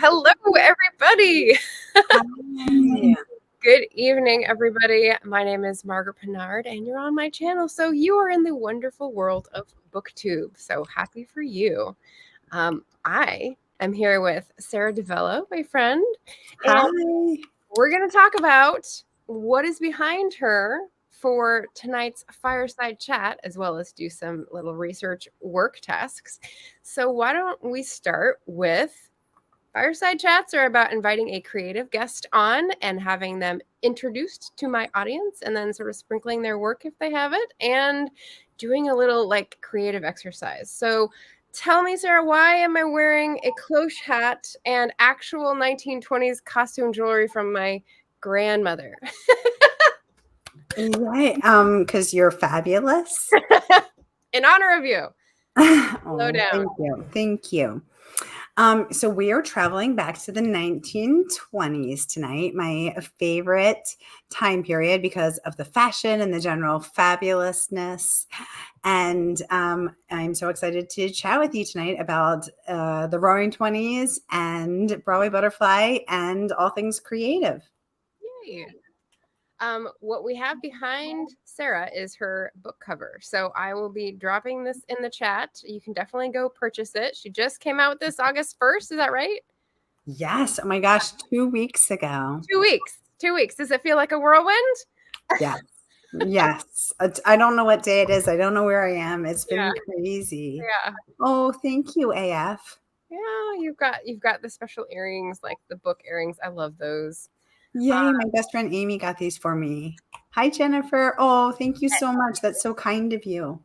Hello, everybody. Hi. Good evening, everybody. My name is Margaret Pinard, and you're on my channel. So you are in the wonderful world of Booktube. So happy for you. I am here with Sara Di Vello, my friend. Hi. And we're going to talk about what is behind her for tonight's fireside chat, as well as do some little research work tasks. So why don't we start with fireside chats are about inviting a creative guest on and having them introduced to my audience and then sort of sprinkling their work if they have it and doing a little like creative exercise. So tell me, Sara, why am I wearing a cloche hat and actual 1920s costume jewelry from my grandmother? Right. Because you're fabulous. In honor of you. Oh, down. thank you. Thank you. So we are traveling back to the 1920s tonight, my favorite time period because of the fashion and the general fabulousness. And I'm so excited to chat with you tonight about the Roaring 20s and Broadway Butterfly and all things creative. Yay. What we have behind Sara is her book cover. So I will be dropping this in the chat. You can definitely go purchase it. She just came out with this August 1st. Is that right? Yes. Oh my gosh, 2 weeks ago. 2 weeks. 2 weeks. Does it feel like a whirlwind? Yes. Yes. I don't know what day it is. I don't know where I am. It's been crazy. Yeah. Oh, thank you, AF. Yeah, you've got the special earrings, like the book earrings. I love those. Yay, my best friend Amy got these for me. Hi, Jennifer. Oh, thank you so much. That's so kind of you.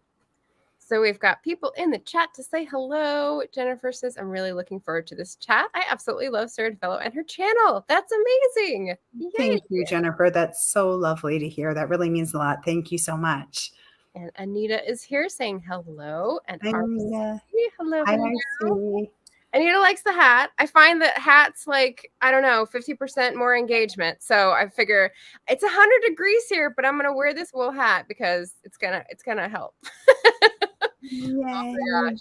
So we've got people in the chat to say hello. Jennifer says, I'm really looking forward to this chat. I absolutely love Sara Di Vello and her channel. That's amazing. Yay. Thank you, Jennifer. That's so lovely to hear. That really means a lot. Thank you so much. And Anita is here saying hello. And Hi, Anita. Hello. Hi, RC. Anita likes the hat. I find that hats, like, I don't know, 50% more engagement. So I figure it's 100 degrees here, but I'm going to wear this wool hat because it's gonna help. Yay. Oh my gosh.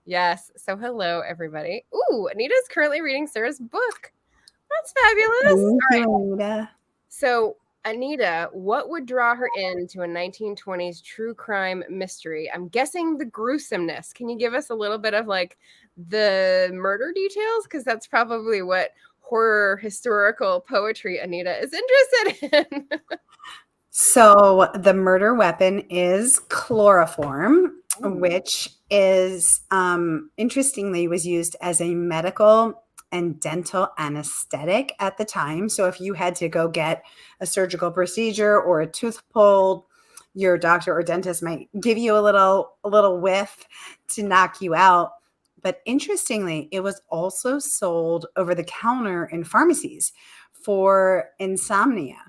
Yes. So hello, everybody. Ooh, Anita's currently reading Sara's book. That's fabulous. Thank you, Anita. So Anita, what would draw her into a 1920s true crime mystery? I'm guessing the gruesomeness. Can you give us a little bit of like the murder details? Because that's probably what horror historical poetry Anita is interested in. So the murder weapon is chloroform, which is interestingly was used as a medical and dental anesthetic at the time. So if you had to go get a surgical procedure or a tooth pulled, your doctor or dentist might give you a little whiff to knock you out. But interestingly, it was also sold over the counter in pharmacies for insomnia.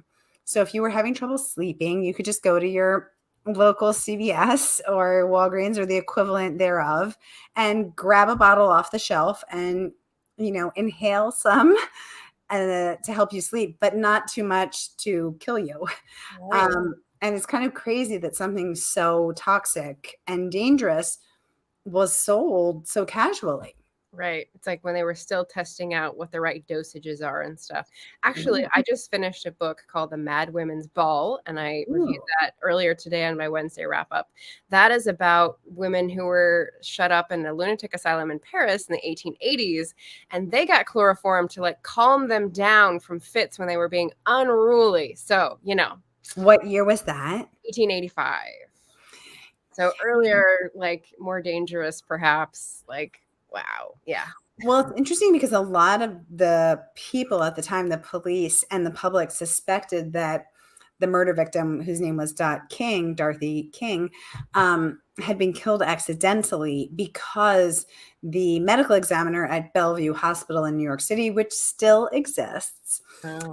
So if you were having trouble sleeping, you could just go to your local CVS or Walgreens or the equivalent thereof and grab a bottle off the shelf and, inhale some to help you sleep, but not too much to kill you. Right. And it's kind of crazy that something so toxic and dangerous was sold so casually. Right. It's like when they were still testing out what the right dosages are and stuff. Actually, I just finished a book called The Mad Women's Ball, and I reviewed that earlier today on my Wednesday wrap up. That is about women who were shut up in a lunatic asylum in Paris in the 1880s, and they got chloroform to like calm them down from fits when they were being unruly. So, What year was that? 1885. So earlier, like more dangerous, perhaps, like, wow. Yeah. Well, it's interesting because a lot of the people at the time, the police and the public, suspected that the murder victim, whose name was Dorothy King, had been killed accidentally because the medical examiner at Bellevue Hospital in New York City, which still exists,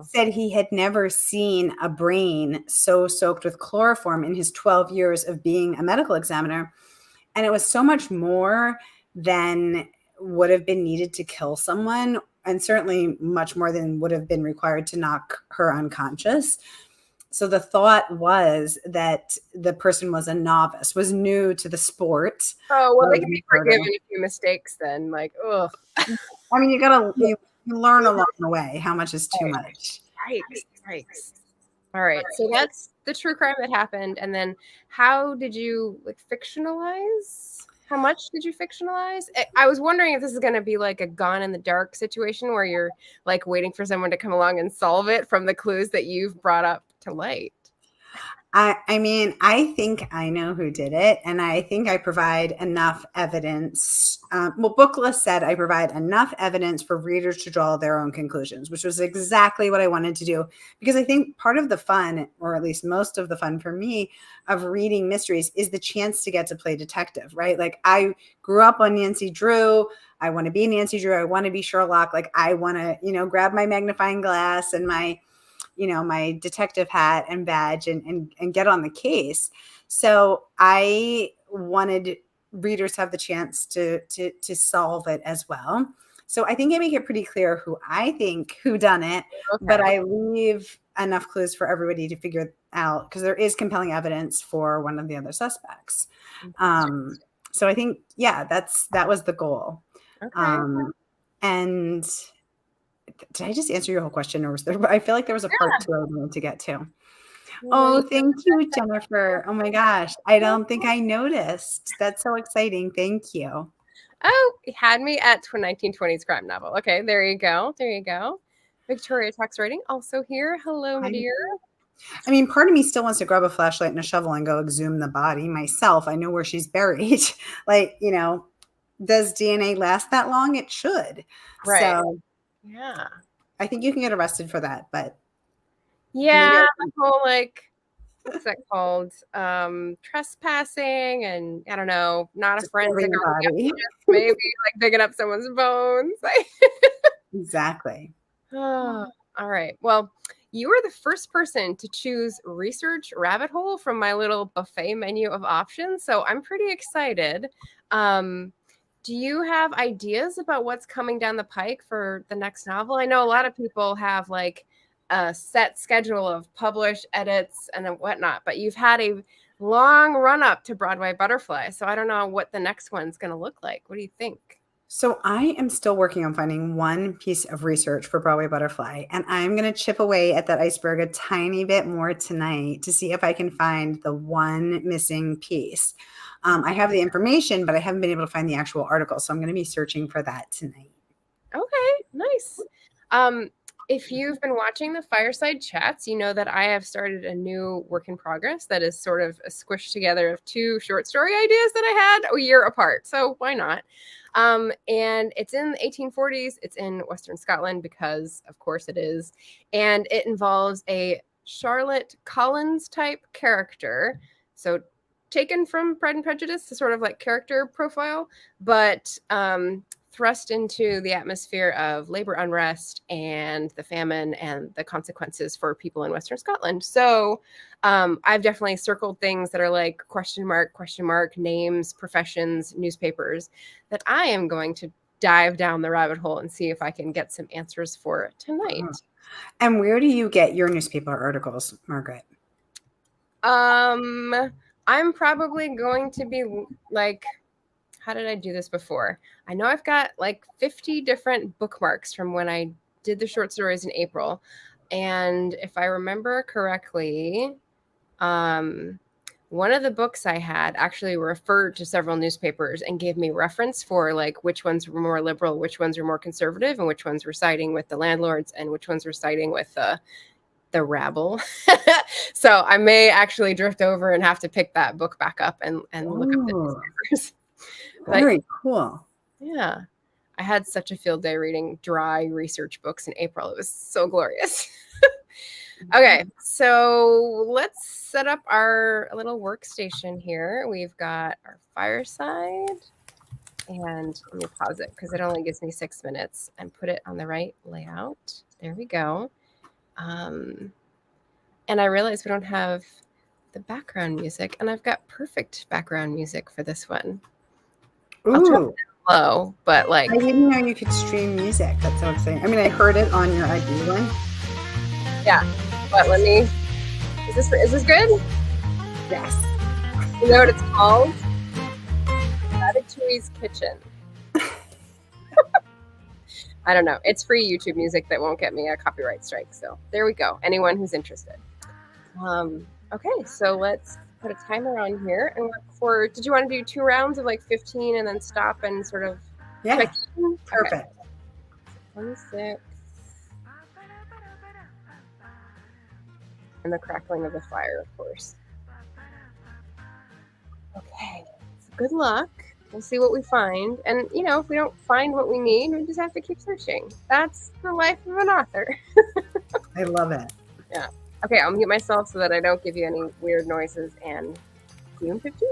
said he had never seen a brain so soaked with chloroform in his 12 years of being a medical examiner. And it was so much more than would have been needed to kill someone, and certainly much more than would have been required to knock her unconscious. So the thought was that the person was a novice, was new to the sport. Oh, well, they can be forgiven a few mistakes then. Like, ugh. I mean, You learn along the way how much is too much. Right. All right. So that's the true crime that happened. And then how did you like fictionalize? How much did you fictionalize? I was wondering if this is going to be like a Gone in the Dark situation where you're like waiting for someone to come along and solve it from the clues that you've brought up to light. I mean, I think I know who did it, and I think I provide enough evidence. Booklist said I provide enough evidence for readers to draw their own conclusions, which was exactly what I wanted to do. Because I think part of the fun, or at least most of the fun for me, of reading mysteries is the chance to get to play detective, right? Like I grew up on Nancy Drew. I want to be Nancy Drew. I want to be Sherlock. Like I want to, grab my magnifying glass and my my detective hat and badge and get on the case. So I wanted readers to have the chance to solve it as well. So I think I make it pretty clear who done it, but I leave enough clues for everybody to figure out because there is compelling evidence for one of the other suspects. So I think, that was the goal. Okay. And did I just answer your whole question, or was there? I feel like there was a part 2 I wanted to get to. Oh, thank you, Jennifer. Oh my gosh, I don't think I noticed. That's so exciting. Thank you. Oh, it had me at 1920s crime novel. Okay, there you go. Victoria Talks Writing also here. Hello, my dear. I mean, part of me still wants to grab a flashlight and a shovel and go exhume the body myself. I know where she's buried. Like, does DNA last that long? It should. Right. So, yeah. I think you can get arrested for that, but the whole what's that called? Trespassing and I don't know, not a forensic body. Maybe like digging up someone's bones. Exactly. Oh, all right. Well, you were the first person to choose research rabbit hole from my little buffet menu of options, so I'm pretty excited. Do you have ideas about what's coming down the pike for the next novel? I know a lot of people have like a set schedule of published edits and whatnot, but you've had a long run up to Broadway Butterfly. So I don't know what the next one's going to look like. What do you think? So I am still working on finding one piece of research for Broadway Butterfly, and I'm going to chip away at that iceberg a tiny bit more tonight to see if I can find the one missing piece. I have the information, but I haven't been able to find the actual article. So I'm going to be searching for that tonight. Okay, nice. If you've been watching the Fireside Chats, you know that I have started a new work in progress that is sort of a squished together of 2 short story ideas that I had a year apart. So why not? And it's in the 1840s. It's in Western Scotland because, of course, it is. And it involves a Charlotte Collins type character. So taken from Pride and Prejudice, the sort of like character profile, but thrust into the atmosphere of labor unrest and the famine and the consequences for people in Western Scotland. So I've definitely circled things that are like question mark, names, professions, newspapers that I am going to dive down the rabbit hole and see if I can get some answers for tonight. And where do you get your newspaper articles, Margaret? I'm probably going to be like, how did I do this before? I know I've got like 50 different bookmarks from when I did the short stories in April. And if I remember correctly, one of the books I had actually referred to several newspapers and gave me reference for like which ones were more liberal, which ones were more conservative, and which ones were siding with the landlords and which ones were siding with the rabble. So I may actually drift over and have to pick that book back up and look up the newspapers. Very cool. Yeah. I had such a field day reading dry research books in April. It was so glorious. Okay, so let's set up our little workstation here. We've got our Fireside, and let me pause it because it only gives me 6 minutes and put it on the right layout. There we go. And I realize we don't have the background music, and I've got perfect background music for this one. I'll drop it low, but like I didn't know you could stream music. That's so exciting. I mean, I heard it on your ID one. Yeah, but let me. Is this good? Yes. You know what it's called? Ratatouille's Kitchen. I don't know. It's free YouTube music that won't get me a copyright strike. So there we go. Anyone who's interested. Okay, so let's put a timer on here and look for. Did you want to do 2 rounds of like 15 and then stop and sort of? Yeah, Okay. perfect. 26. And the crackling of the fire, of course. Okay, so good luck. We'll see what we find. And, you know, if we don't find what we need, we just have to keep searching. That's the life of an author. I love it. Yeah. Okay, I'll mute myself so that I don't give you any weird noises. And see you in 15.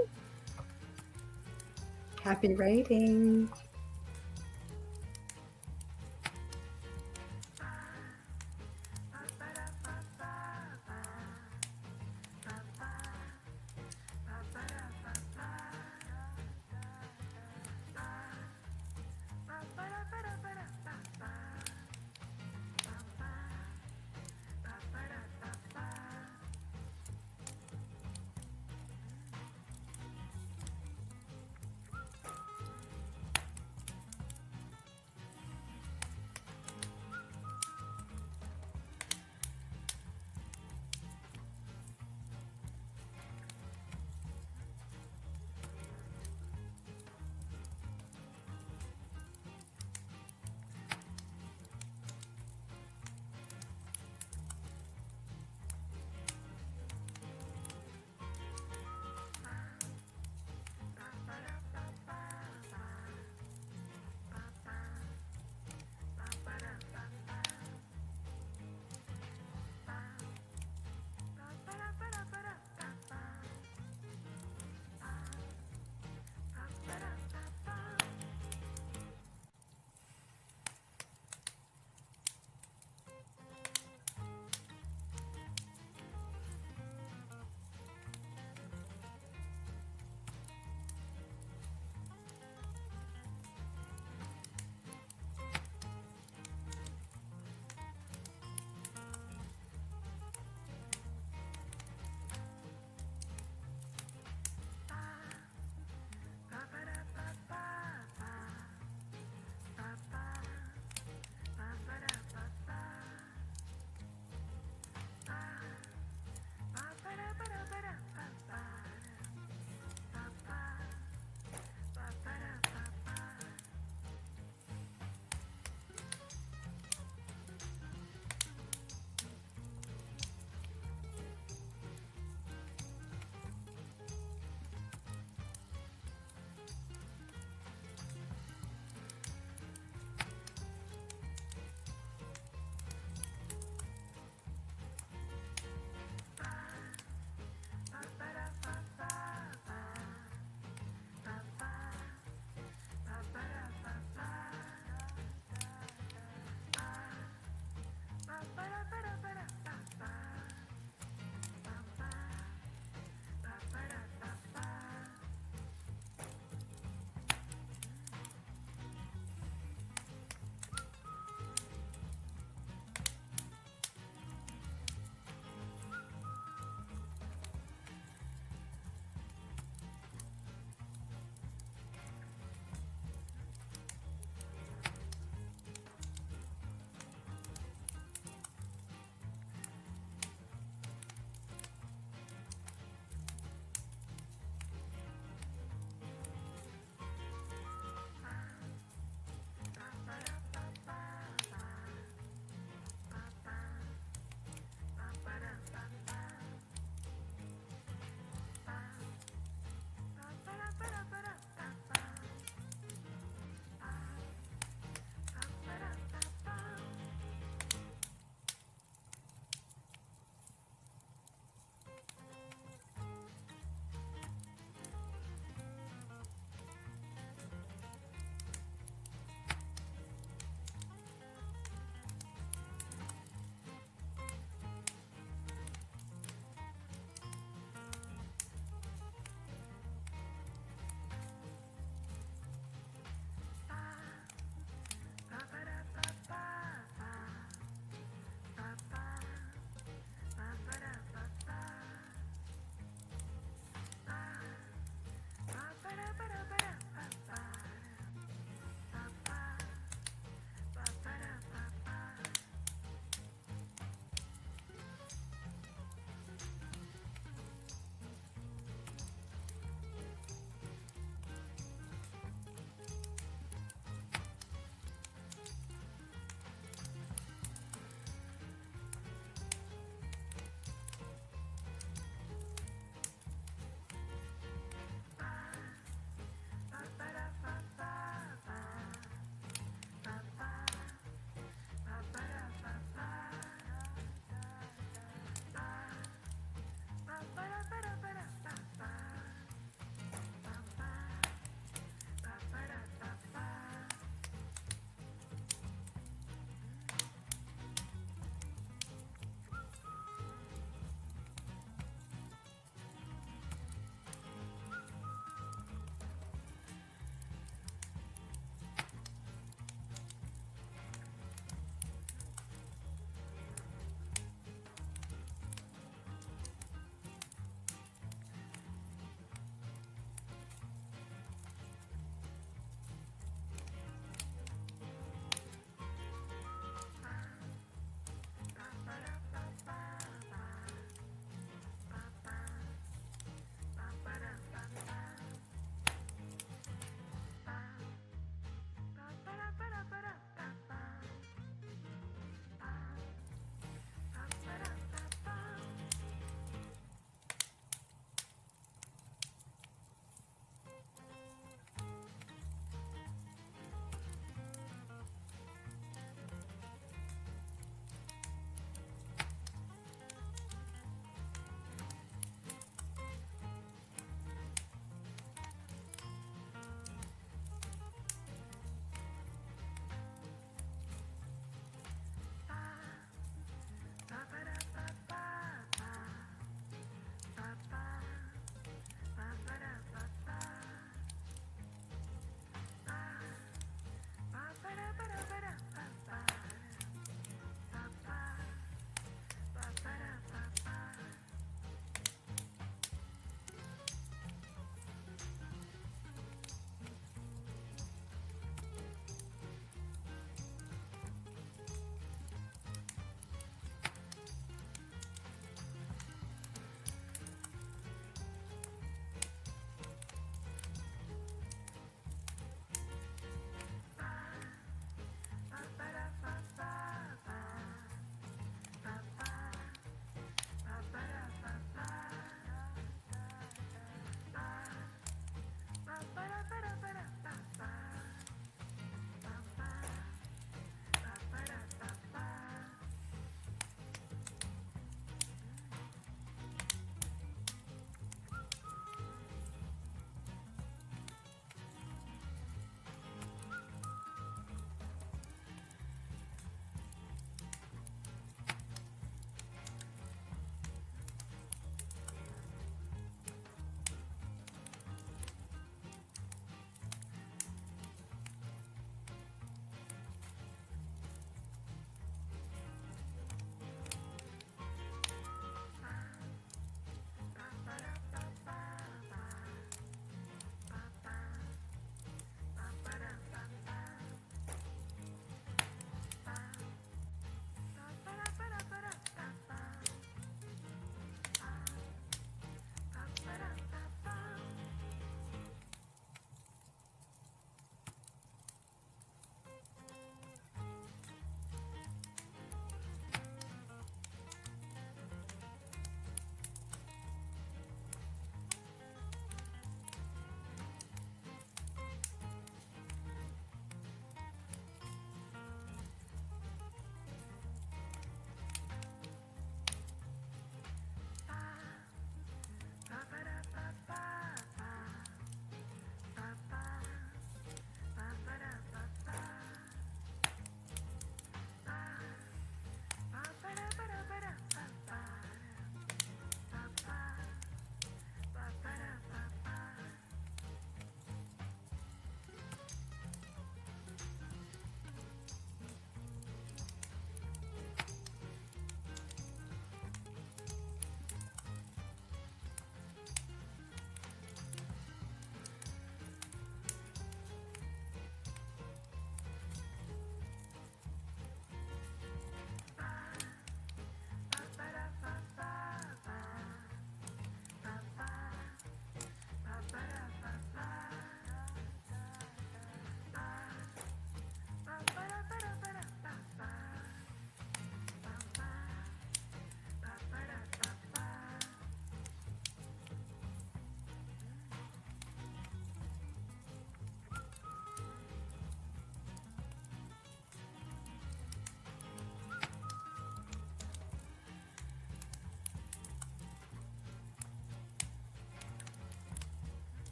Happy writing.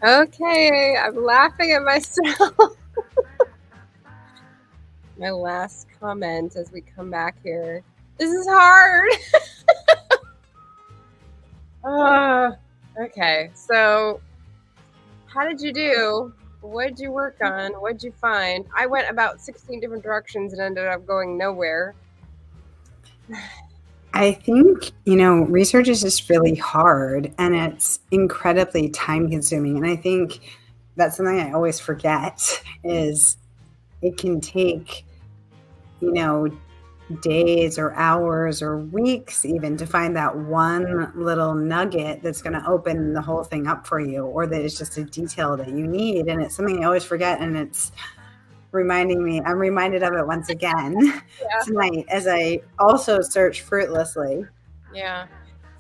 Okay, I'm laughing at myself. My last comment as we come back here. This is hard. Okay, so how did you do? What did you work on? What did you find? I went about 16 different directions and ended up going nowhere. I think, research is just really hard and it's incredibly time consuming. And I think that's something I always forget is it can take, days or hours or weeks even to find that one little nugget that's going to open the whole thing up for you, or that is just a detail that you need. And it's something I always forget. And it's reminding me, I'm reminded of it once again tonight as I also search fruitlessly. Yeah.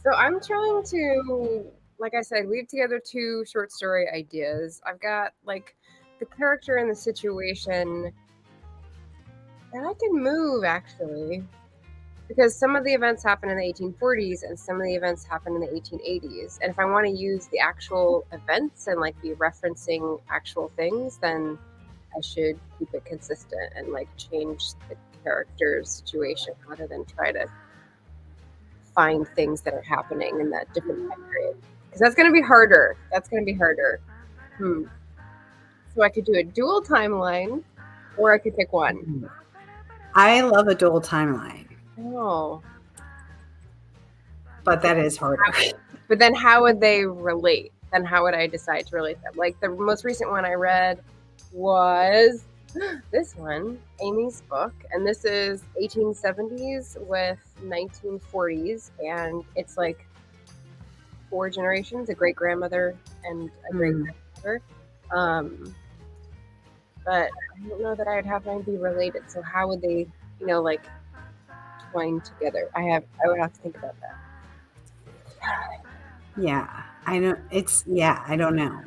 So I'm trying to, like I said, weave together 2 short story ideas. I've got like the character and the situation that I can move actually, because some of the events happen in the 1840s and some of the events happen in the 1880s. And if I want to use the actual events and like be referencing actual things, then I should keep it consistent and like change the character's situation rather than try to find things that are happening in that different time period. Because that's going to be harder. So I could do a dual timeline, or I could pick one. I love a dual timeline. Oh. But that is harder. But then how would they relate? Then how would I decide to relate them? Like the most recent one I read was this one, Amy's book, and this is 1870s with 1940s, and it's like 4 generations, a great grandmother and a great grandmother. But I don't know that I'd have them be related. So how would they, like twine together? I would have to think about that. Yeah, I know. I don't know.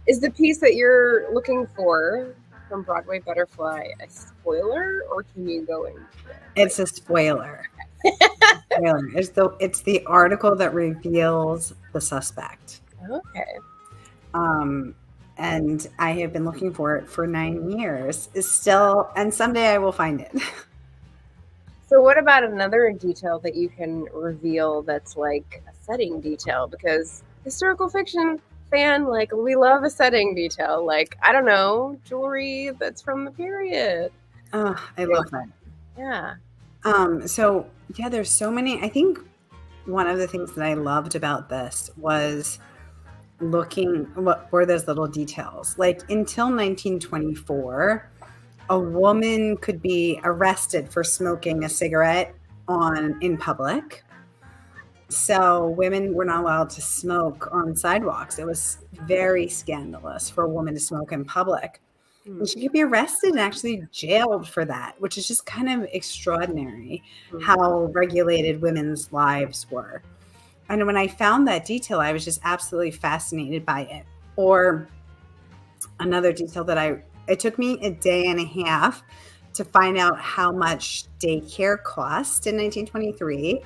Is the piece that you're looking for from Broadway Butterfly a spoiler, or can you go into it? It's a spoiler. It's the article that reveals the suspect. Okay. And I have been looking for it for 9 years. And someday I will find it. So what about another detail that you can reveal that's like a setting detail? Because historical fiction fan, like, we love a setting detail. Like, I don't know, jewelry that's from the period. Oh, I love that. Yeah. So yeah, there's so many. I think one of the things that I loved about this was looking what were those little details. Like until 1924, a woman could be arrested for smoking a cigarette in public. So women were not allowed to smoke on sidewalks. It was very scandalous for a woman to smoke in public. And she could be arrested and actually jailed for that, which is just kind of extraordinary how regulated women's lives were. And when I found that detail, I was just absolutely fascinated by it. Or another detail that it took me a day and a half to find out how much daycare cost in 1923,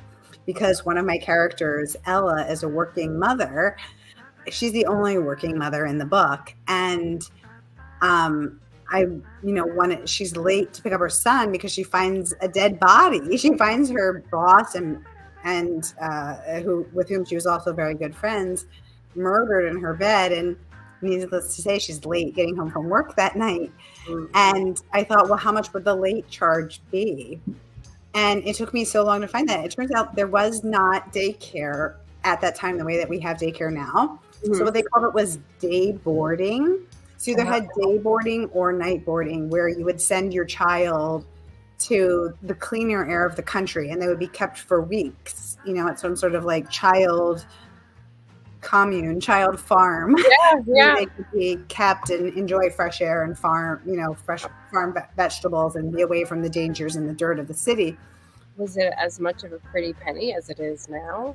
because one of my characters, Ella, is a working mother. She's the only working mother in the book. And she's late to pick up her son because she finds a dead body. She finds her boss and with whom she was also very good friends, murdered in her bed. And needless to say, she's late getting home from work that night. And I thought, well, how much would the late charge be? And it took me so long to find that. It turns out there was not daycare at that time the way that we have daycare now. So what they called it was day boarding. So either had day boarding or night boarding, where you would send your child to the cleaner air of the country and they would be kept for weeks, at some sort of like child commune, child farm. Yeah. They could be kept and enjoy fresh air and farm, fresh farm vegetables and be away from the dangers and the dirt of the city. Was it as much of a pretty penny as it is now?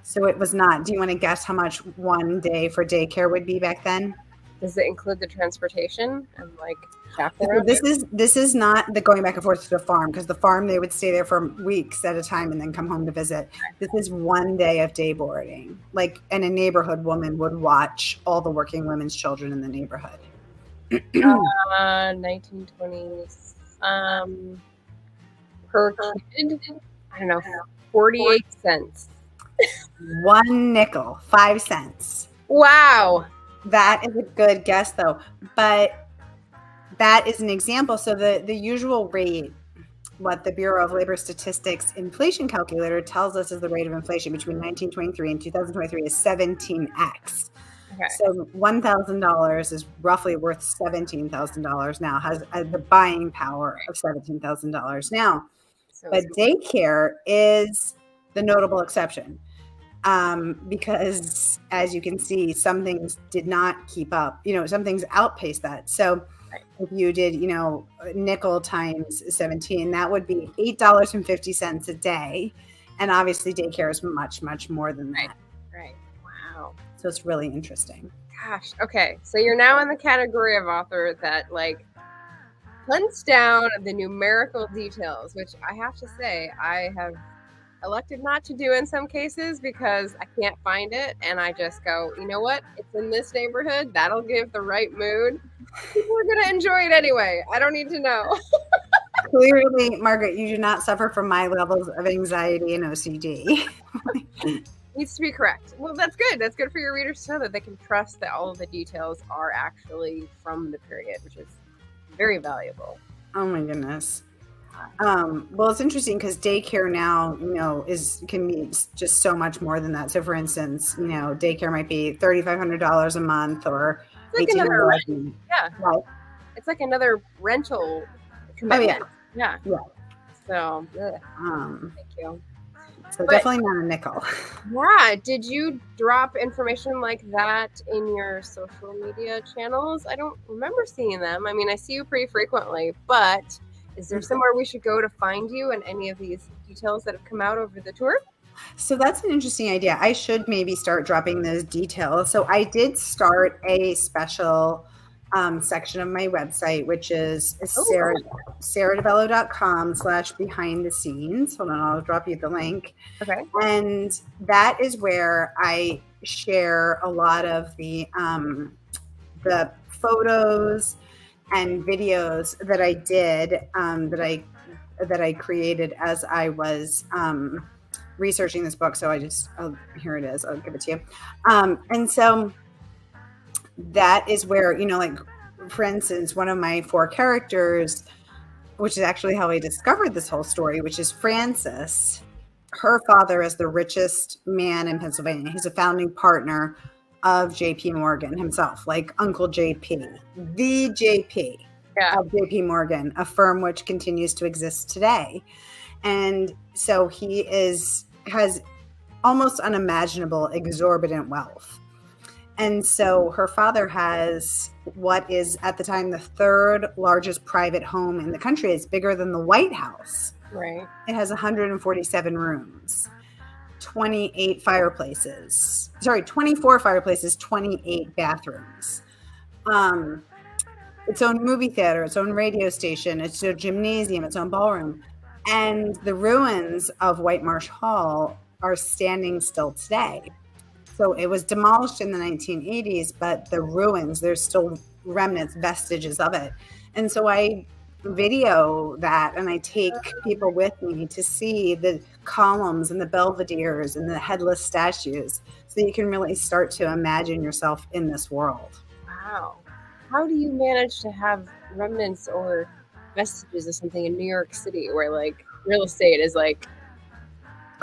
So it was not. Do you want to guess how much one day for daycare would be back then? Does it include the transportation and like chaperone. This is not the going back and forth to the farm, because the farm they would stay there for weeks at a time and then come home to visit. This is one day of day boarding. And a neighborhood woman would watch all the working women's children in the neighborhood. 1920s. Per kid, I don't know, 48 cents. 1 nickel, 5 cents. Wow. That is a good guess, though. But that is an example. So the usual rate, what the Bureau of Labor Statistics inflation calculator tells us is the rate of inflation between 1923 and 2023 is 17x. Okay. So $1,000 is roughly worth $17,000 now, has the buying power of $17,000 now. But daycare is the notable exception, because as you can see, some things did not keep up. Some things outpaced that. So if you did, nickel times 17, that would be $8.50 a day. And obviously daycare is much, much more than that. Right. Wow. So it's really interesting. Gosh. Okay. So you're now in the category of author that hunts down the numerical details, which I have to say I have elected not to do in some cases because I can't find it. And I just go, you know what? It's in this neighborhood. That'll give the right mood. People are going to enjoy it anyway. I don't need to know. Clearly, Margaret, you do not suffer from my levels of anxiety and OCD. Needs to be correct. Well, that's good. That's good for your readers to know that they can trust that all of the details are actually from the period, which is very valuable. Oh my goodness. Well, it's interesting because daycare now, can be just so much more than that. So, for instance, daycare might be $3,500 a month, or it's like another rent. Yeah, right. It's like another rental commitment. Oh, yeah. So, thank you. So definitely not a nickel. Yeah. Did you drop information like that in your social media channels? I don't remember seeing them. I mean, I see you pretty frequently, but is there somewhere we should go to find you and any of these details that have come out over the tour? So that's an interesting idea. I should maybe start dropping those details. So I did start a special section of my website, which is saradivello.com/behind the scenes. Hold on, I'll drop you the link. Okay. And that is where I share a lot of the photos and videos that I did, that I created as I was researching this book. So here it is. I'll give it to you. And so that is where, for instance, one of my 4 characters, which is actually how I discovered this whole story, which is Frances. Her father is the richest man in Pennsylvania. He's a founding partner of J.P. Morgan himself, like Uncle J.P., the J.P. of J.P. Morgan, a firm which continues to exist today. And so he has almost unimaginable, exorbitant wealth. And so her father has what is at the time the 3rd largest private home in the country. It's bigger than the White House. Right. It has 147 rooms, 24 fireplaces, 28 bathrooms. Its own movie theater, its own radio station, its own gymnasium, its own ballroom. And the ruins of White Marsh Hall are standing still today. So it was demolished in the 1980s, but the ruins, there's still remnants, vestiges of it. And so I video that and I take people with me to see the columns and the belvederes and the headless statues, so you can really start to imagine yourself in this world. Wow. How do you manage to have remnants or vestiges of something in New York City where real estate is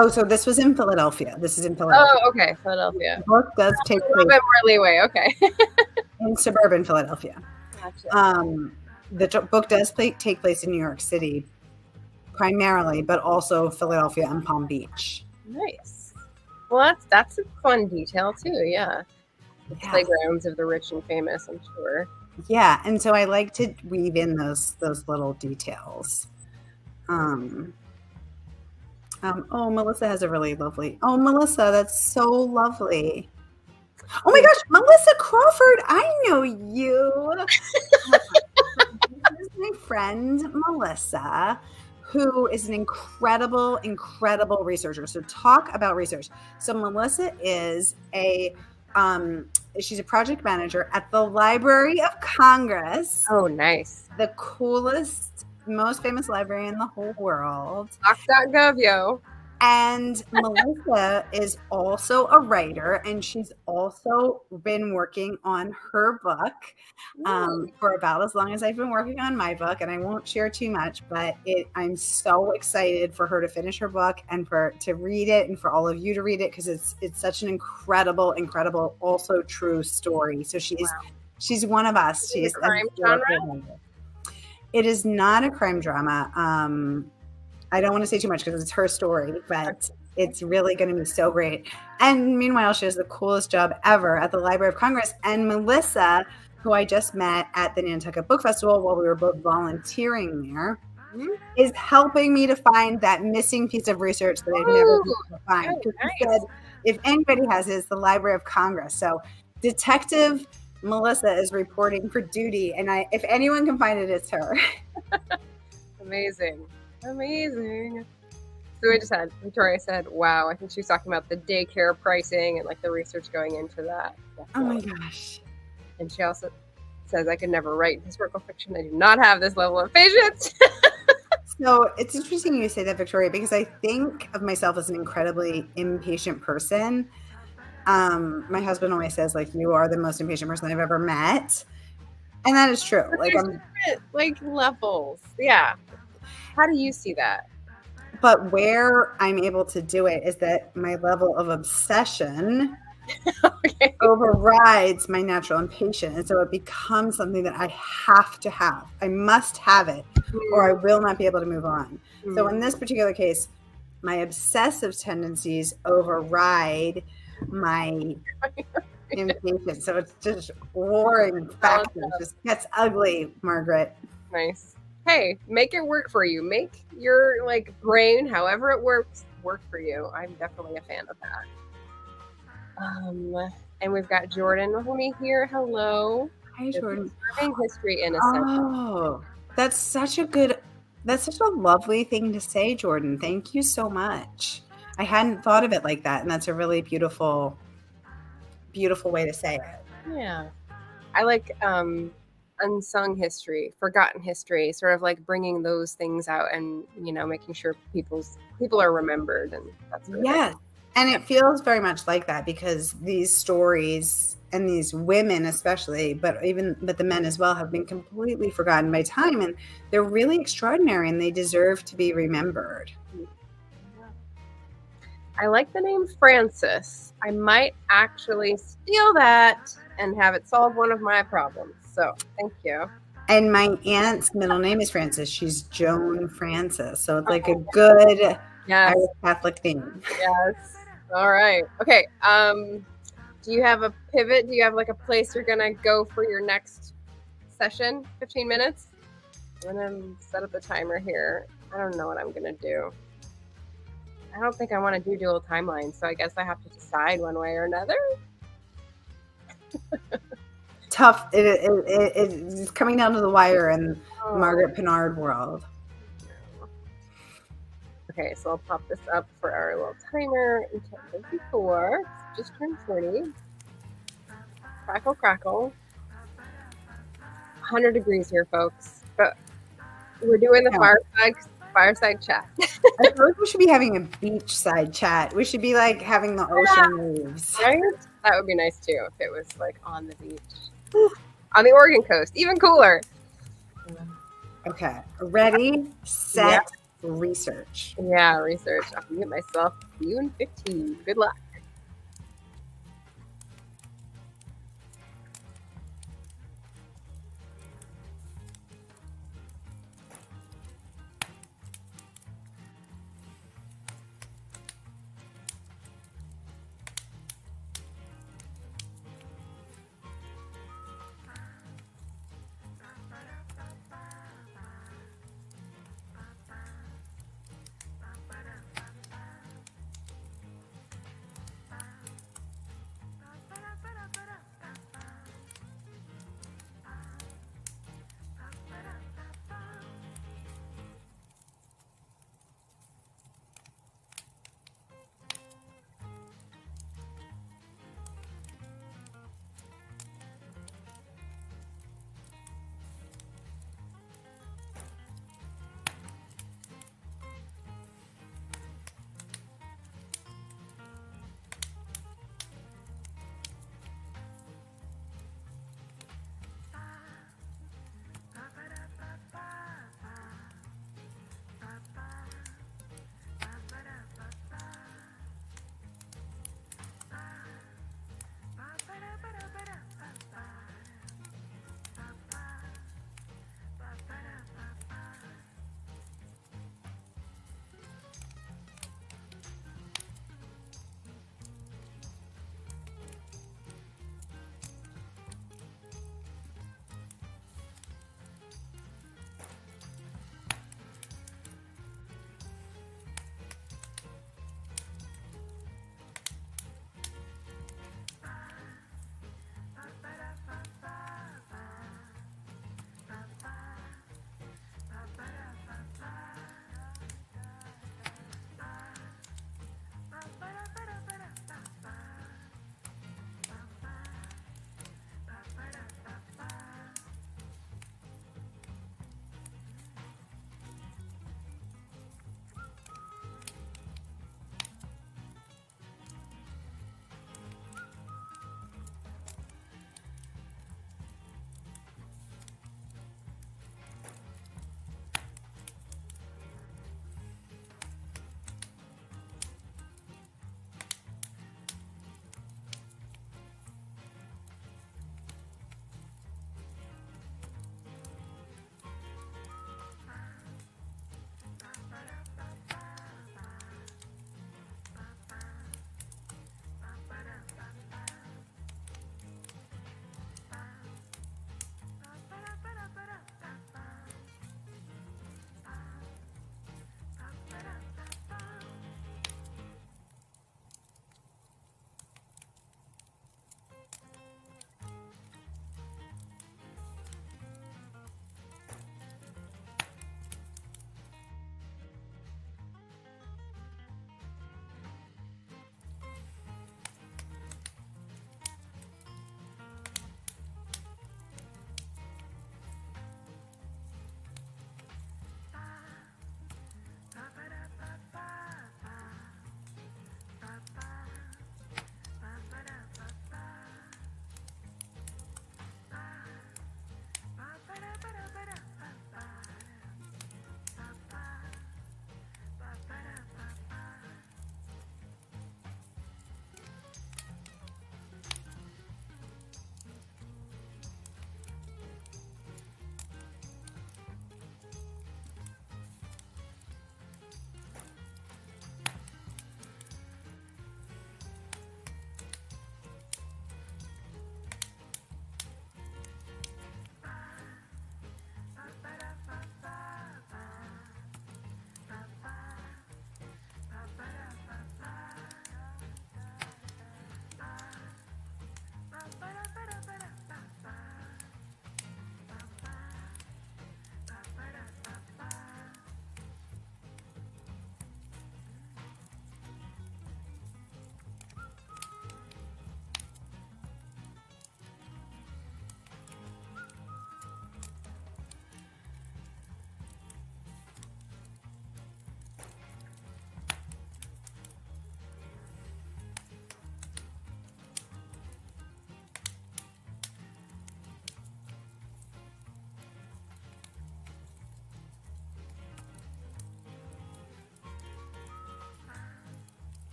Oh, so this was in Philadelphia. This is in Philadelphia. Oh, okay. Philadelphia. The book does take a little bit more leeway. Okay. in suburban Philadelphia. Gotcha. The book does take place in New York City primarily, but also Philadelphia and Palm Beach. Nice. Well, that's a fun detail too. Yeah. The playgrounds of the rich and famous, I'm sure. Yeah, and so I like to weave in those little details. Melissa has a really lovely. Oh, Melissa, that's so lovely. Oh my gosh, Melissa Crawford, I know you. my friend Melissa, who is an incredible, incredible researcher. So talk about research. So Melissa is she's a project manager at the Library of Congress. Oh, nice. The coolest, most famous library in the whole world. Doc.gov, yo. And Melissa is also a writer, and she's also been working on her book for about as long as I've been working on my book. And I won't share too much, but I'm so excited for her to finish her book and to read it, and for all of you to read it, because it's such an incredible, incredible, also true story. So she's one of us. She's a crime genre? It is not a crime drama. I don't want to say too much because it's her story, but it's really going to be so great. And meanwhile, she has the coolest job ever at the Library of Congress. And Melissa, who I just met at the Nantucket Book Festival while we were both volunteering there, is helping me to find that missing piece of research that I've never been able to find. Because she said, if anybody has it, it's the Library of Congress. So Detective Melissa is reporting for duty, and if anyone can find it, it's her. Amazing. So we just had Victoria said, wow, I think she was talking about the daycare pricing and like the research going into that. Oh my gosh. And she also says, I could never write historical fiction. I do not have this level of patience. So it's interesting you say that, Victoria, because I think of myself as an incredibly impatient person. My husband always says, like, you are the most impatient person I've ever met. And that is true. Like, like levels. Yeah. How do you see that? But where I'm able to do it is that my level of obsession overrides my natural impatience. And so it becomes something that I have to have. I must have it, or I will not be able to move on. So in this particular case, my obsessive tendencies override my impatience. So it's just warring factors. It just gets ugly, Margaret. Nice. Hey, make it work for you. Make your like brain, however it works, work for you. I'm definitely a fan of that. And we've got Jordan with me here. Hello. Hi, Jordan. History in a sense. Oh, that's such a lovely thing to say, Jordan. Thank you so much. I hadn't thought of it like that, and that's a really beautiful, beautiful way to say it. Yeah. I like unsung history, forgotten history, sort of like bringing those things out and, you know, making sure people are remembered. And that's really yes. And it feels very much like that, because these stories and these women especially, but the men as well, have been completely forgotten by time, and they're really extraordinary and they deserve to be remembered. I like the name Frances. I might actually steal that and have it solve one of my problems. So thank you. And my aunt's middle name is Frances. She's Joan Frances. So it's like a good Irish Catholic name. Yes. All right. Okay. Do you have a pivot? Do you have like a place you're going to go for your next session? 15 minutes? I'm going to set up the timer here. I don't know what I'm going to do. I don't think I want to do dual timelines, so I guess I have to decide one way or another. Tough. It's coming down to the wire in Margaret Pinard world. Okay, so I'll pop this up for our little timer until 54. Just turned 40. Crackle, crackle. 100 degrees here, folks. But we're doing the fireside chat. I feel like we should be having a beachside chat. We should be like having the ocean waves. Right? That would be nice too if it was like on the beach. On the Oregon coast. Even cooler. Okay. Ready, set, research. Yeah, research. I'll mute myself. See you in 15. Good luck.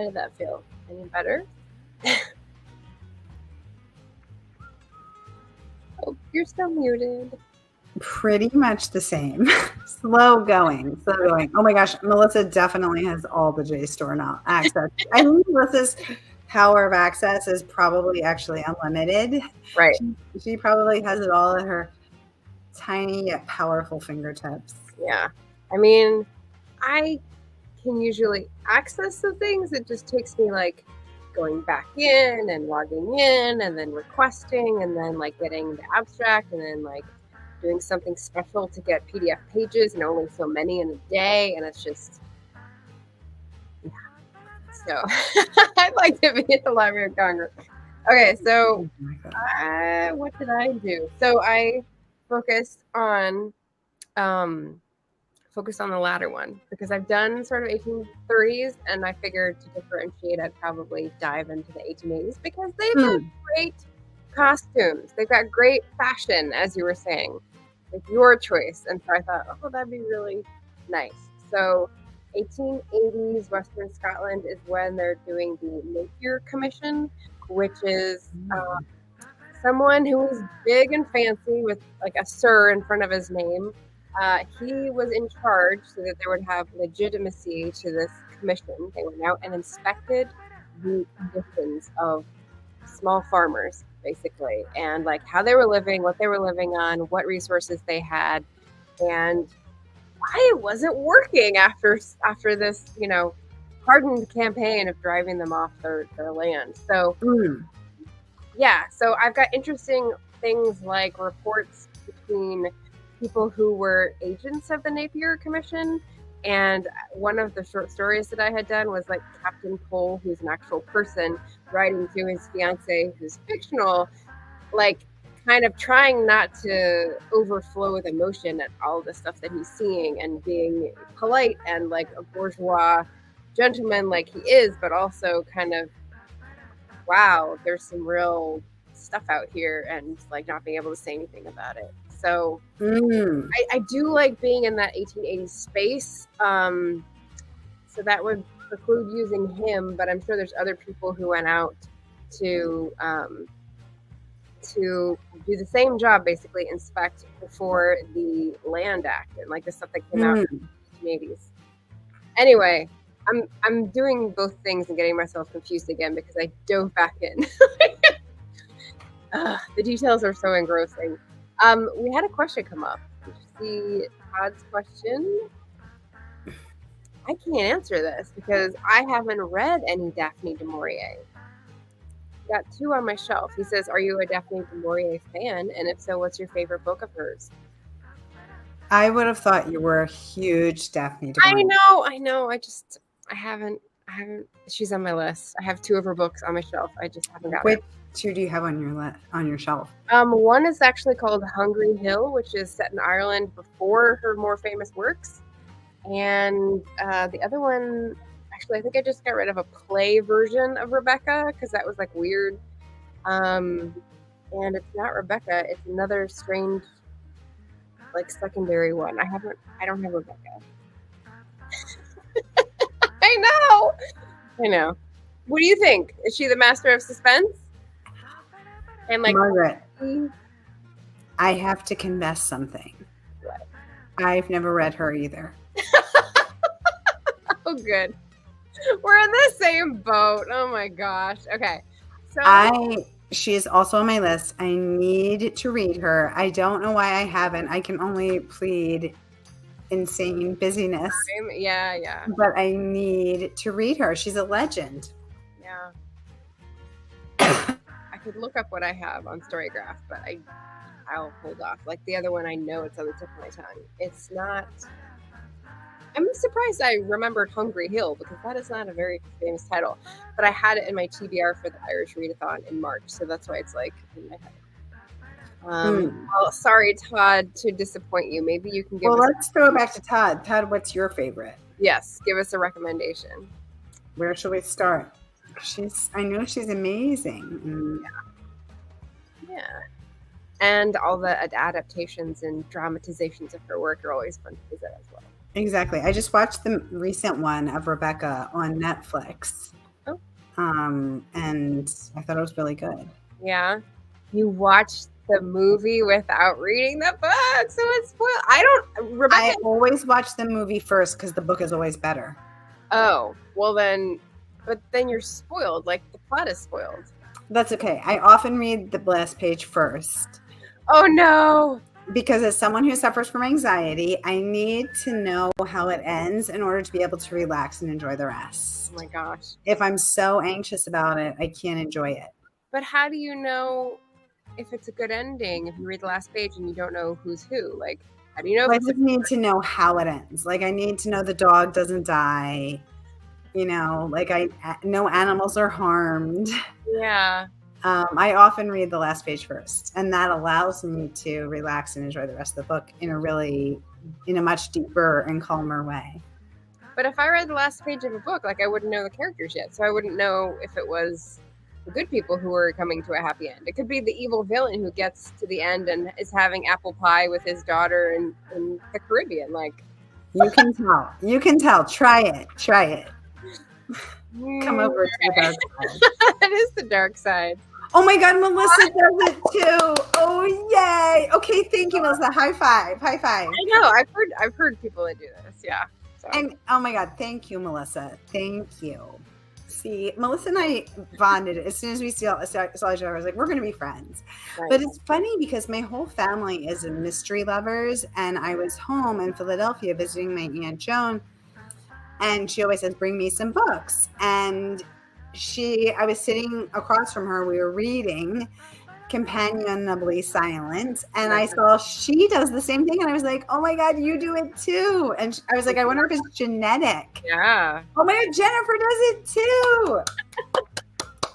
How did that feel? Any better? Oh, you're still muted. Pretty much the same. Slow going. Oh my gosh, Melissa definitely has all the JSTOR now access. I think Melissa's power of access is probably actually unlimited. Right. She probably has it all at her tiny yet powerful fingertips. Yeah. I mean, I can usually access the things. It just takes me like going back in and logging in and then requesting and then like getting the abstract and then like doing something special to get PDF pages and only so many in a day. And it's just, yeah. So I'd like to be at the Library of Congress. Okay, so what did I do? So I focused on the latter one because I've done sort of 1830s and I figured to differentiate I'd probably dive into the 1880s because they've got great costumes. They've got great fashion, as you were saying. It's your choice. And so I thought, oh, that'd be really nice. So 1880s Western Scotland is when they're doing the Napier Commission, which is someone who is big and fancy with like a sir in front of his name. He was in charge so that there would have legitimacy to this commission. They went out and inspected the conditions of small farmers, basically, and like how they were living, what they were living on, what resources they had, and why it wasn't working after this, hardened campaign of driving them off their land. So, yeah, so I've got interesting things like reports between people who were agents of the Napier Commission. And one of the short stories that I had done was like Captain Cole, who's an actual person, writing to his fiance, who's fictional, like kind of trying not to overflow with emotion at all the stuff that he's seeing and being polite and like a bourgeois gentleman like he is, but also kind of, wow, there's some real stuff out here and like not being able to say anything about it. So I do like being in that 1880s space. So that would preclude using him, but I'm sure there's other people who went out to do the same job, basically inspect before the Land Act and like the stuff that came out in the 1880s. Anyway, I'm doing both things and getting myself confused again because I dove back in. The details are so engrossing. We had a question come up. Did you see Todd's question? I can't answer this because I haven't read any Daphne du Maurier. Got 2 on my shelf. He says, are you a Daphne du Maurier fan? And if so, what's your favorite book of hers? I would have thought you were a huge Daphne du Maurier. I know. I haven't. She's on my list. I have 2 of her books on my shelf. I just haven't got it. 2 do you have on your shelf? One is actually called Hungry Hill, which is set in Ireland before her more famous works. And the other one, actually, I think I just got rid of a play version of Rebecca because that was like weird. And it's not Rebecca. It's another strange, like secondary one. I don't have Rebecca. I know. What do you think? Is she the master of suspense? And like Margaret, I have to confess something. What? I've never read her either. Oh, good. We're in the same boat. Oh my gosh. Okay. So she is also on my list. I need to read her. I don't know why I haven't. I can only plead insane busyness. Yeah. But I need to read her. She's a legend. Yeah. I could look up what I have on Storygraph, but I'll hold off. Like the other one, I know it's on the tip of my tongue. It's not. I'm surprised I remembered Hungry Hill because that is not a very famous title, but I had it in my TBR for the Irish Readathon in March, so that's why it's like in my head. Well, sorry, Todd, to disappoint you. Maybe you can give us. Well, let's throw it back to Todd. Todd, what's your favorite? Yes, give us a recommendation. Where should we start? I know she's amazing. Yeah. And all the adaptations and dramatizations of her work are always fun to visit as well. Exactly. I just watched the recent one of Rebecca on Netflix. and I thought it was really good. Yeah. You watched the movie without reading the book, so it's spoiled. Rebecca. I always watch the movie first because the book is always better. Oh, well but then you're spoiled. Like, the plot is spoiled. That's okay. I often read the last page first. Oh, no. Because as someone who suffers from anxiety, I need to know how it ends in order to be able to relax and enjoy the rest. Oh, my gosh. If I'm so anxious about it, I can't enjoy it. But how do you know if it's a good ending if you read the last page and you don't know who's who? Like, how do you know? I just need to know how it ends. Like, I need to know the dog doesn't die. You know, like no animals are harmed. Yeah. I often read the last page first, and that allows me to relax and enjoy the rest of the book in a much deeper and calmer way. But if I read the last page of a book, like, I wouldn't know the characters yet, so I wouldn't know if it was the good people who were coming to a happy end. It could be the evil villain who gets to the end and is having apple pie with his daughter in the Caribbean. Like, you can tell. You can tell. Try it. Come over to the dark side. That is the dark side. Oh my God, Melissa does it too. Oh yay! Okay, thank you, Melissa. High five. I know. I've heard people that do this. Yeah. So. And oh my God, thank you, Melissa. Thank you. See, Melissa and I bonded as soon as we saw each other. I was like, we're going to be friends. Right. But it's funny because my whole family is mystery lovers, and I was home in Philadelphia visiting my Aunt Joan, and she always says, "Bring me some books." And I was sitting across from her. We were reading Companionably Silent, and I saw she does the same thing, and I was like, oh my God, you do it too. And I was like, I wonder if it's genetic. Yeah. Oh my God, Jennifer does it too.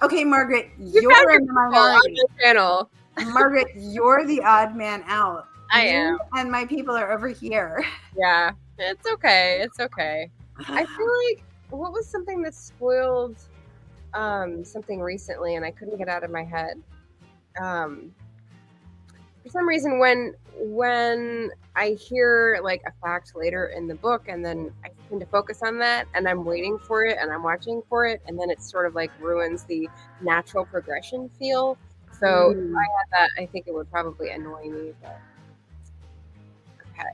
Okay, Margaret, you're in the minority. On the channel. Margaret, you're the odd man out. I am. And my people are over here. Yeah, it's okay. It's okay. I feel like, what was something that spoiled something recently, and I couldn't get out of my head. For some reason, when I hear like a fact later in the book, and then I tend to focus on that, and I'm waiting for it, and I'm watching for it, and then it sort of like ruins the natural progression feel. So if I had that, I think it would probably annoy me. But okay,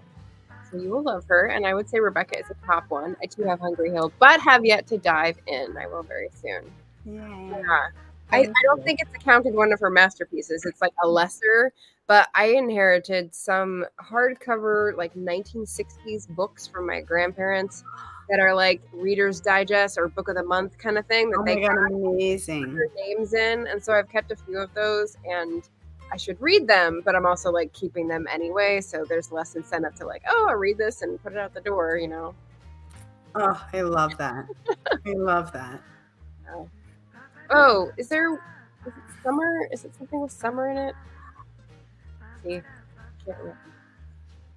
so you will love her, and I would say Rebecca is a top one. I too have Hungry Hill, but have yet to dive in. I will very soon. Yeah. I don't think it's accounted one of her masterpieces. It's like a lesser, but I inherited some hardcover, like 1960s books from my grandparents that are like Reader's Digest or Book of the Month kind of thing that they got amazing their names in. And so I've kept a few of those, and I should read them, but I'm also like keeping them anyway. So there's less incentive to like, oh, I'll read this and put it out the door, you know? Oh, I love that. I love that. Oh, is it summer? Is it something with summer in it? Let's see. Can't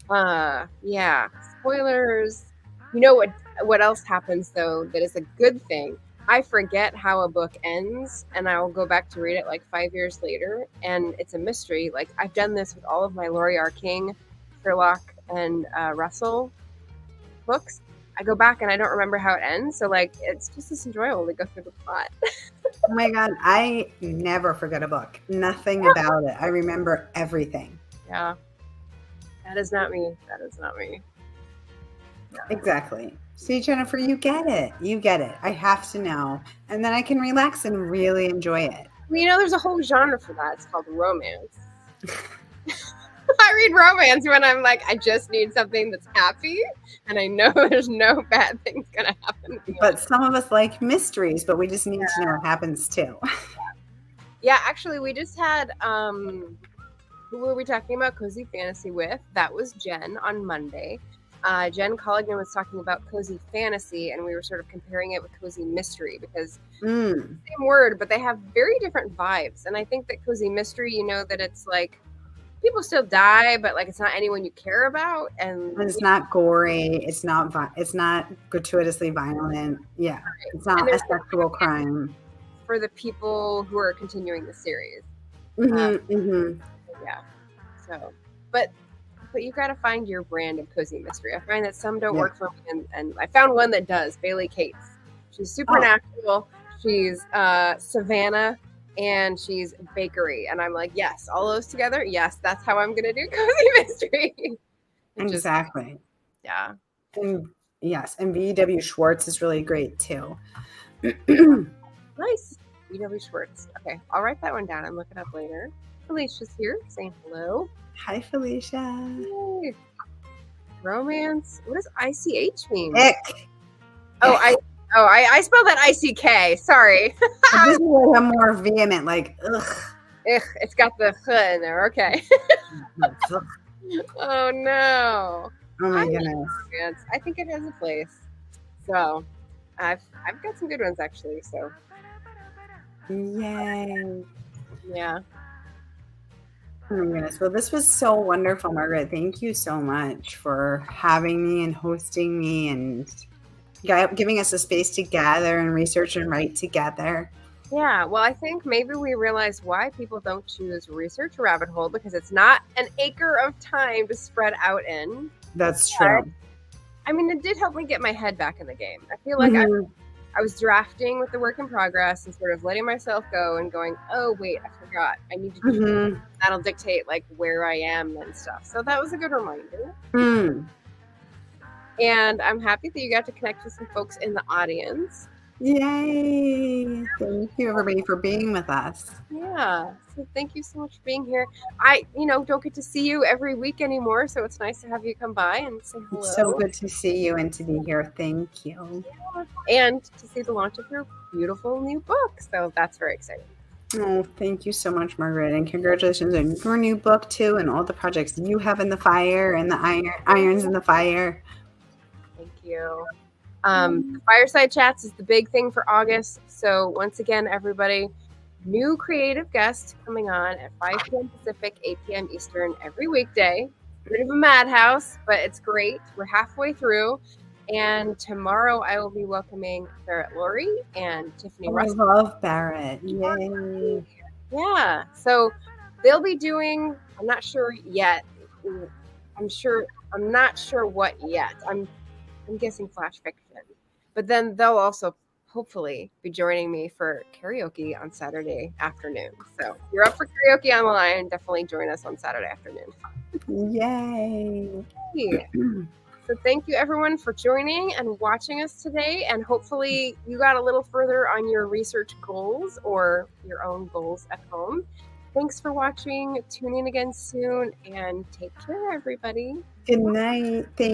remember. Yeah. Spoilers. You know what else happens though that is a good thing? I forget how a book ends, and I'll go back to read it like 5 years later, and it's a mystery. Like, I've done this with all of my Laurie R. King, Sherlock, and Russell books. I go back and I don't remember how it ends, so like it's just as enjoyable to go through the plot. Oh my God, I never forget a book. Nothing about it. I remember everything. Yeah. That is not me. That is not me. Yeah. Exactly. See, Jennifer, you get it. You get it. I have to know. And then I can relax and really enjoy it. Well, you know, there's a whole genre for that. It's called romance. I read romance when I'm like, I just need something that's happy, and I know there's no bad things gonna happen. But some of us like mysteries, but we just need to know what happens too. Yeah, actually, we just had who were we talking about Cozy Fantasy with? That was Jen on Monday. Jen Collignan was talking about cozy fantasy, and we were sort of comparing it with cozy mystery because same word, but they have very different vibes. And I think that cozy mystery, you know, that it's like people still die, but like it's not anyone you care about, and it's not gory. It's not gratuitously violent. Yeah, right. It's not a sexual crime for the people who are continuing the series. Yeah. So, but you got to find your brand of cozy mystery. I find that some don't work for me, and I found one that does. Bailey Cates. She's supernatural. she's Savannah, and she's bakery. And I'm like, yes, all those together. Yes, that's how I'm going to do cozy mystery. Exactly. Yeah. And yes, and V.W. Schwartz is really great too. Nice. V.W. Schwartz. Okay, I'll write that one down and look it up later. Felicia's here saying hello. Hi, Felicia. Yay. Romance. What does ICH mean? Ick. Oh, I spelled that ICK. Sorry. This is like a more vehement, like, ugh. Ugh, it's got the H in there. Okay. Oh no. Oh my goodness. Romance. I think it has a place. So I've got some good ones actually. So Yay. yeah. Oh my goodness. Well, this was so wonderful, Margaret. Thank you so much for having me and hosting me and giving us a space to gather and research and write together. Yeah, well, I think maybe we realize why people don't choose research rabbit hole, because it's not an acre of time to spread out in. That's true. I mean, it did help me get my head back in the game. I feel like I was drafting with the work in progress and sort of letting myself go and going, oh, wait, I forgot. I need to do this. That'll dictate like where I am and stuff. So that was a good reminder. And I'm happy that you got to connect with some folks in the audience. Yay. Thank you, everybody, for being with us. Yeah. So thank you so much for being here. I, don't get to see you every week anymore, so it's nice to have you come by and say hello. It's so good to see you and to be here. Thank you. Yeah. And to see the launch of your beautiful new book. So that's very exciting. Oh, thank you so much, Margaret. And congratulations on your new book, too, and all the projects you have in the fire and the irons in the fire. Thank you. Fireside Chats is the big thing for August. So once again, everybody, new creative guests coming on at 5 p.m. Pacific, 8 p.m. Eastern every weekday. Bit of a madhouse, but it's great. We're halfway through. And tomorrow I will be welcoming Barrett Laurie and Tiffany Russell. I love Barrett. Yay. Yeah. So they'll be doing, I'm not sure yet. I'm not sure what yet. I'm guessing flash fiction. But then they'll also hopefully be joining me for karaoke on Saturday afternoon. So if you're up for karaoke online, definitely join us on Saturday afternoon. Yay. So thank you everyone for joining and watching us today. And hopefully you got a little further on your research goals or your own goals at home. Thanks for watching. Tune in again soon and take care, everybody. Good night. Thank